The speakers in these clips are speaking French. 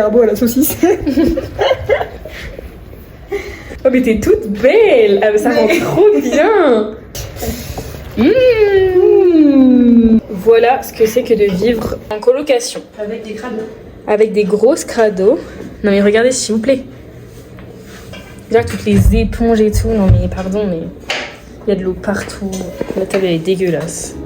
escargots à la saucisse. Oh mais t'es toute belle. Ah mais ça rend trop bien. Voilà ce que c'est que de vivre en colocation. Avec des crados. Avec des grosses crados. Non mais regardez s'il vous plaît. Déjà toutes les éponges et tout. Non mais pardon mais il y a de l'eau partout. La table elle est dégueulasse.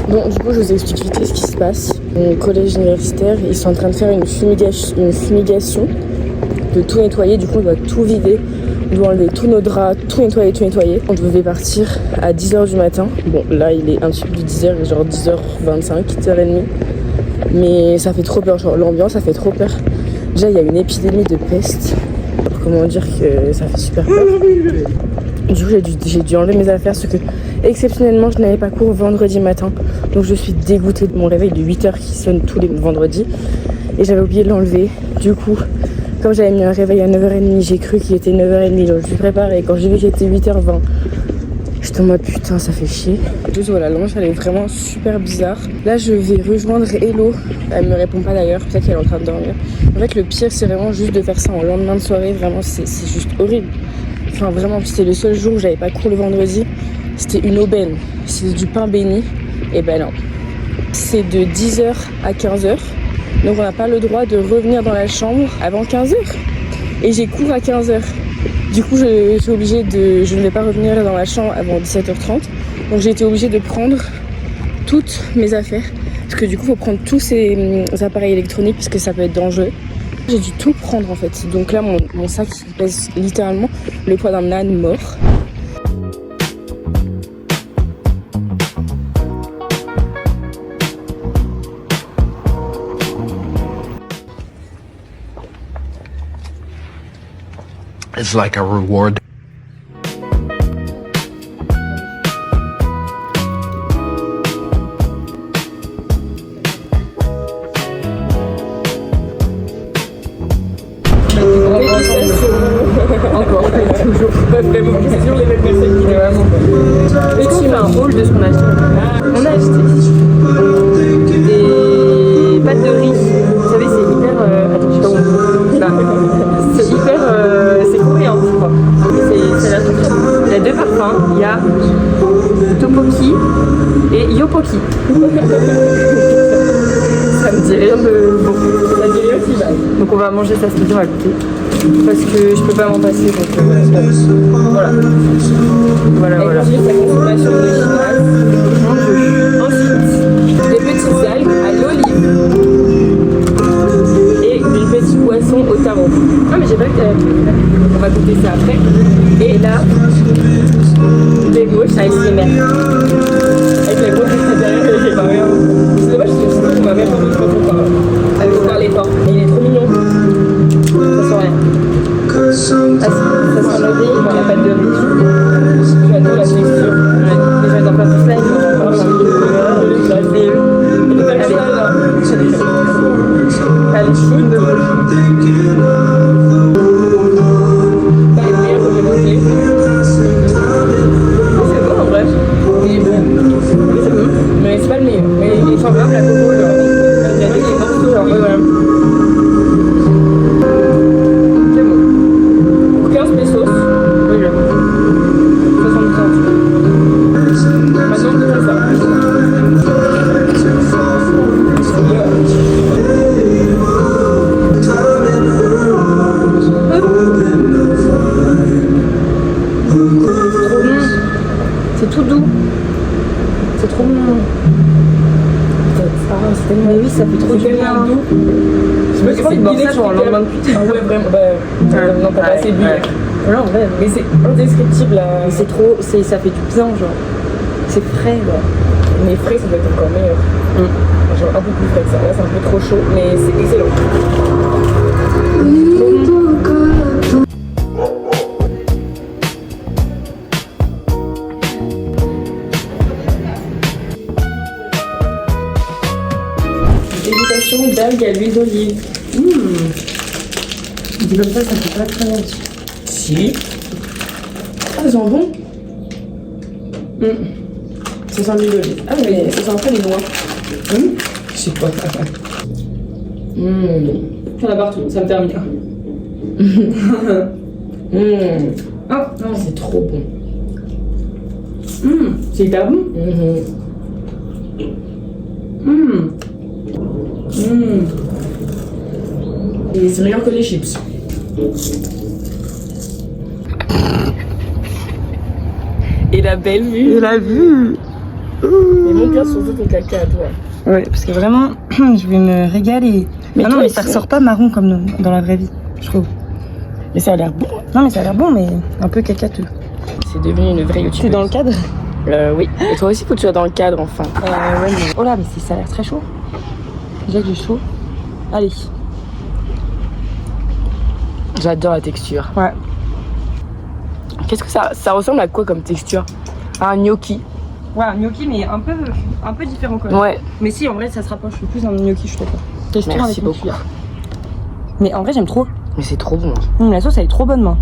Bon, du coup, je vous explique vite ce qui se passe. Mon collège universitaire, ils sont en train de faire une fumigation, de tout nettoyer. Du coup, on doit tout vider, on doit enlever tous nos draps, tout nettoyer. On devait partir à 10h du matin. Bon, là, il est un petit peu plus 10h, genre 10h25, 10h30. Mais ça fait trop peur, genre l'ambiance, ça fait trop peur. Déjà, il y a une épidémie de peste. Comment dire que ça fait super peur. Du coup, j'ai dû enlever mes affaires, parce que exceptionnellement, je n'avais pas cours vendredi matin. Donc je suis dégoûtée de mon réveil de 8h qui sonne tous les vendredis. Et j'avais oublié de l'enlever. Du coup, comme j'avais mis un réveil à 9h30, j'ai cru qu'il était 9h30. Donc je suis préparée. Quand j'ai vu qu'il était 8h20, j'étais en mode putain, ça fait chier. Juste voilà, l'ambiance elle est vraiment super bizarre. Là, je vais rejoindre Hello. Elle me répond pas d'ailleurs, peut-être qu'elle est en train de dormir. En fait, le pire, c'est vraiment juste de faire ça en lendemain de soirée. Vraiment, c'est juste horrible. Enfin, vraiment, c'était le seul jour où j'avais pas cours le vendredi. C'était une aubaine. C'est du pain béni. Et ben non. C'est de 10h à 15h. Donc on n'a pas le droit de revenir dans la chambre avant 15h. Et j'ai cours à 15h. Du coup, je suis obligée de... Je ne vais pas revenir dans la chambre avant 17h30. Donc j'ai été obligée de prendre toutes mes affaires. Parce que du coup, il faut prendre tous ces appareils électroniques parce que ça peut être dangereux. J'ai dû tout prendre en fait. Donc là, mon sac il pèse littéralement le poids d'un âne mort. It's like a reward. Encore, toujours. Pas vraiment, c'est toujours les mêmes personnes qui vraiment. Mais tu fais un haul de ce qu'on a acheté. On a acheté des pâtes de riz. Vous savez, c'est hyper. Attends, je sais pas où on peut. C'est hyper. C'est coréen, je crois. C'est la toute. Il y a deux parfums. Il y a Topoki et Yopoki. Ça me dit rien de bon. Ça me dit rien aussi mal. Donc on va manger ça, c'est dur à goûter. Parce que je peux pas m'en passer, donc voilà. Voilà. Sa consommation de chinoise. Ensuite, des petites algues à l'olive et une petite boisson au tarot. Ah mais j'ai pas vu que on va goûter ça après. Et là, des gauches à SMR. Avec la grosse derrière, j'ai pas rien. C'est dommage, parce qu'on va même pas voir quand on parle. Avec on parle pas. Et il est trop mignon. Ça sent rien. Ah si, ça sent le riz, on a pas de riz. J'adore la texture. Déjà dans pas tout ça, il faut encore un peu elle est chaude. C'est bon en vrai. Il est bon. C'est tout doux. C'est trop bon. C'est tellement... Mais oui, ça fait trop du bien. Doux. Je sais pas si c'est une idée sur un lendemain de cuite. Ah ouais, vraiment. Non, t'as pas assez bu. Non, en vrai. Mais c'est indescriptible. C'est trop... Ça fait du bien, genre. C'est frais, genre. Mais frais, ça doit être encore meilleur. Genre un peu plus frais que ça. Là, c'est un peu trop chaud, mais c'est excellent. Dégustation d'algues à l'huile d'olive. Dit comme ça fait pas très bien. Si. Ah, ils sont bons. Ça sent l'huile d'olive. Ah, mais ça sent un peu les noix. Je sais pas. Il y en a partout, ça me termine. Ah, non, c'est trop bon. C'est hyper bon. Et c'est meilleur que les chips. Et la belle vue. Et la vue. Mais mon cœur surtout ton caca à toi. Ouais, parce que vraiment, je vais me régaler. Mais non, mais ça ressort pas marron comme dans la vraie vie, je trouve. Mais ça a l'air bon. Non, mais ça a l'air bon, mais un peu cacateux. C'est devenu une vraie youtubeuse. T'es dans le cadre? Oui. Et toi aussi, faut que tu sois dans le cadre, enfin. Ouais, mais... Oh là, mais ça a l'air très chaud. Déjà que j'ai chaud. Allez. J'adore la texture. Ouais. Qu'est-ce que ça ressemble à quoi comme texture? À un gnocchi. Ouais, un gnocchi, mais un peu différent quand même. Ouais. Mais si, en vrai, ça se rapproche le plus d'un gnocchi, je suis d'accord. Texture Merci avec une beaucoup. cuillère. Mais en vrai, j'aime trop. Mais c'est trop bon. La sauce, elle est trop bonne, moi.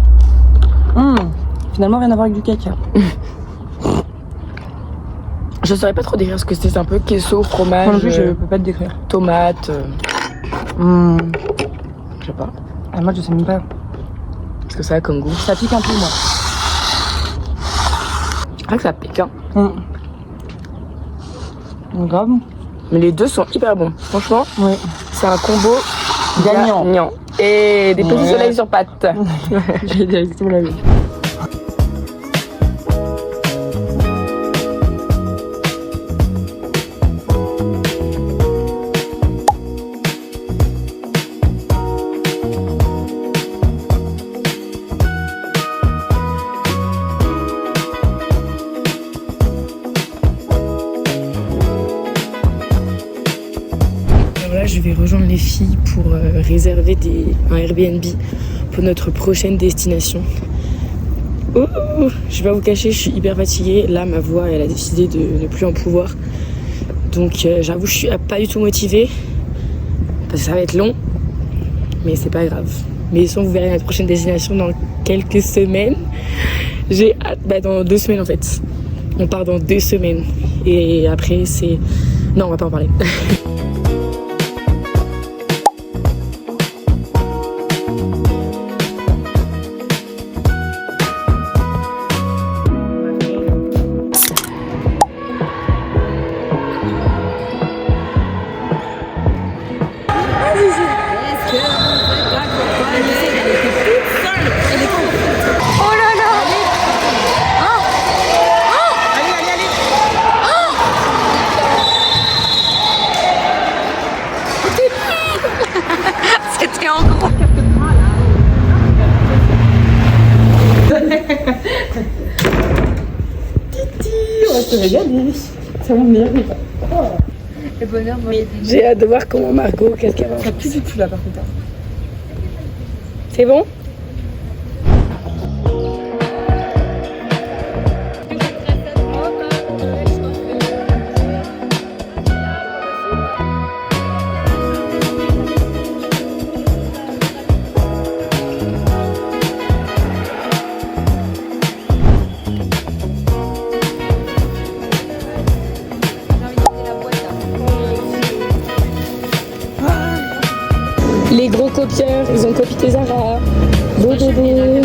Finalement, rien à voir avec du caca. Je saurais pas trop décrire ce que c'est un peu queso, fromage. Moi non plus, je peux pas te décrire. Tomate. Je sais pas. Ah, moi, je sais même pas. Qu'est-ce que ça a comme goût? Ça pique un peu, moi. C'est vrai que ça pique, hein. Grave. Mais les deux sont hyper bons. Franchement, Ouais. c'est un combo Gagnant. Et des petits soleils sur pattes. J'ai dit exactement la même. Là, je vais rejoindre les filles pour réserver un Airbnb pour notre prochaine destination. Oh, je vais pas vous cacher, je suis hyper fatiguée. Là, ma voix, elle a décidé de ne plus en pouvoir. Donc, j'avoue, je suis pas du tout motivée. Parce que ça va être long. Mais c'est pas grave. Mais sinon, vous verrez notre prochaine destination dans quelques semaines. J'ai hâte, dans 2 semaines en fait. On part dans 2 semaines. Et après, c'est... Non, on va pas en parler. Ça va venir. Le bonheur, moi, J'ai hâte de voir comment Margot, qu'est-ce qu'elle va faire. ça pue du cul là par contre. C'est bon? Les gros copieurs, ils ont copié Zara. Beau bébé.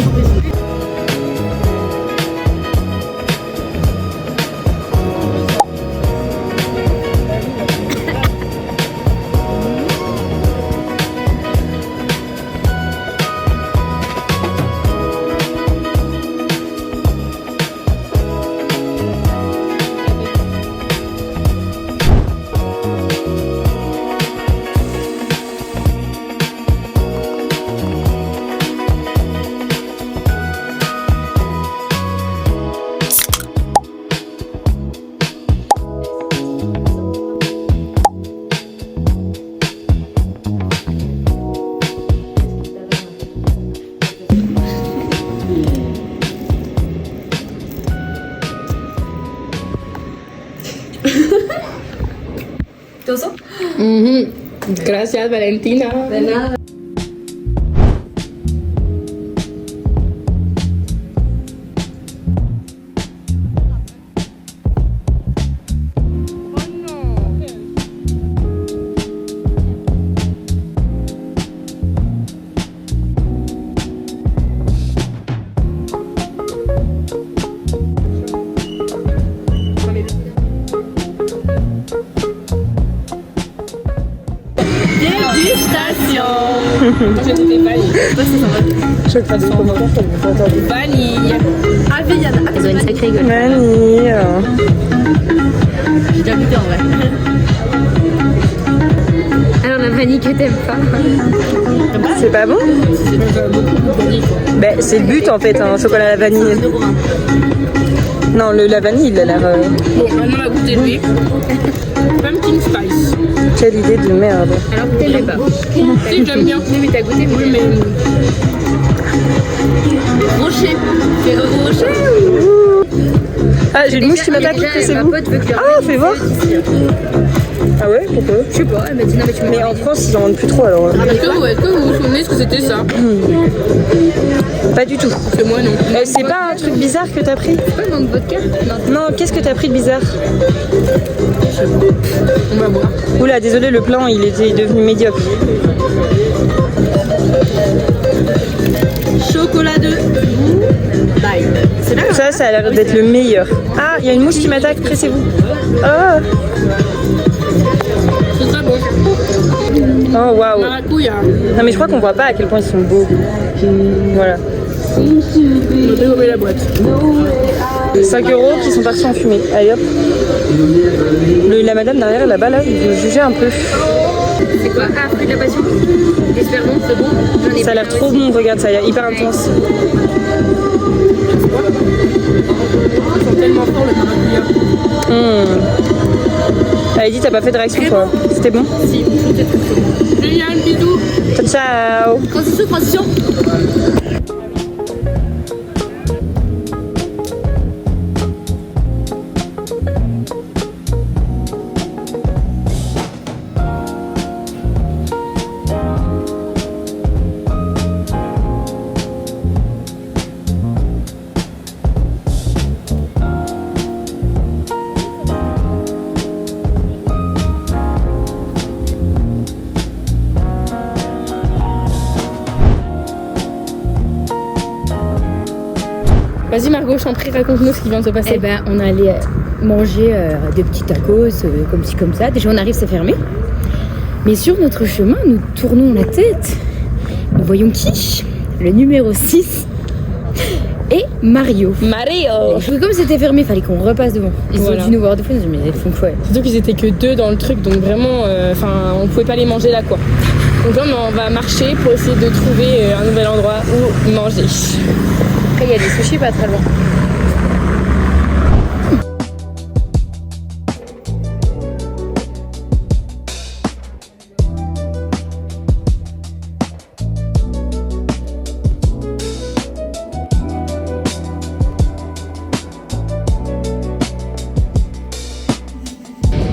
¿Toso? Gracias, Valentina. De nada. Vanille. Avellana. Ils ont une sacrée gueule. Vanille. J'ai déjà goûté en vrai. Alors la vanille que t'aimes pas. C'est pas bon? Ben, c'est le but en fait, un chocolat à la vanille. Non, la vanille, il a l'air. Bon, maintenant on va goûter lui. Pumpkin spice. Quelle idée de merde. Alors que t'aimes pas. Si, j'aime bien. Oui mais t'as goûté. Oui, mais. Rocher. Fais rocher. Ah, j'ai une mouche qui m'attaque, c'est vous. Ah, fais voir. Ah ouais, pourquoi? Je sais pas, elle m'a dit non mais tu me Mais en France, ils en vendent plus trop alors. Est-ce que vous vous souvenez ce que c'était ça? Pas du tout. Que moi non. C'est pas un truc bizarre que t'as pris? pas dans le vodka. Non, qu'est-ce que t'as pris de bizarre? On va voir. Oula, désolé, le plan il était devenu médiocre. Chocolat de. Ça a l'air d'être le meilleur. Ah, il y a une mouche qui m'attaque, pressez-vous. Ah. C'est très bon. Oh waouh. Maracouille. Non mais je crois qu'on voit pas à quel point ils sont beaux. Voilà. On va dégober la boîte. 5 € qui sont partis en fumée. Allez hop. La madame derrière là-bas là, il veut juger un peu. C'est quoi? Ah, fruit de la passion. Espérons, c'est bon. J'en ai Ça a l'air trop bon, regarde, ça a l'air hyper intense. Ils sont tellement forts le maracouille. Elle dit t'as pas fait de réaction toi. C'était bon? Si, c'était très bon. Génial, bisous. Ciao ciao. Transition. Vas-y Margot, je t'en prie, raconte-nous ce qui vient de se passer. Eh ben, on allait manger des petits tacos, comme ci, comme ça. Déjà, on arrive, c'est fermé. Mais sur notre chemin, nous tournons la tête. Nous voyons qui? Le numéro 6 et Mario. Et comme c'était fermé, il fallait qu'on repasse devant. Ils ont dû nous voir deux fois, ils nous ont dit, mais ils font quoi? Surtout qu'ils étaient que 2 dans le truc, donc vraiment, on pouvait pas les manger là quoi. Donc là, on va marcher pour essayer de trouver un nouvel endroit où manger. Après, il y a des sushis pas très loin.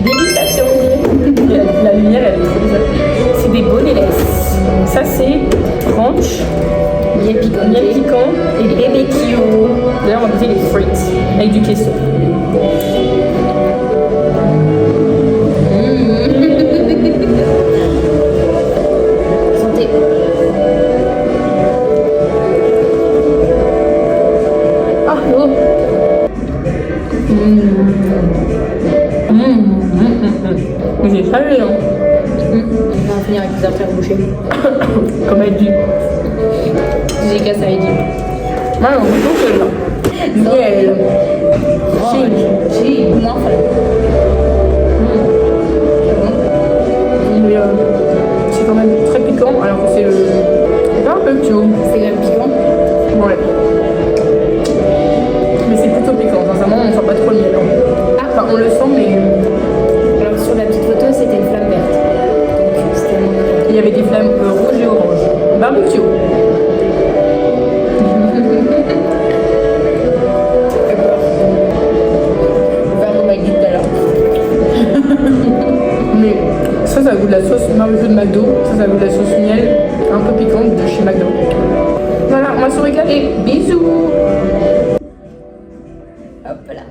Dégustation. La lumière elle est trop bizarre. C'est des boneless. Ça c'est ranch, miel piquant et les BBQ. D'ailleurs on va goûter les frites avec du queso. Santé. Ah oh. Mais c'est salé hein. On va finir avec des artères bouchées. Comme elle dit. J'ai cassé à Eddie. Non, on goûte celle-là. Miel. Si, moins frais. Mais c'est quand même très piquant alors que c'est pas un peu chaud. C'est quand même piquant. Ouais. Mais c'est plutôt piquant, sincèrement on sent pas trop le miel. Hein. Enfin on le sent mais Alors sur la petite photo, c'était une flamme verte. Donc c'était moins. il y avait des flammes rouges et oranges. Barbecue. On va remettre tout à l'heure. Hop là.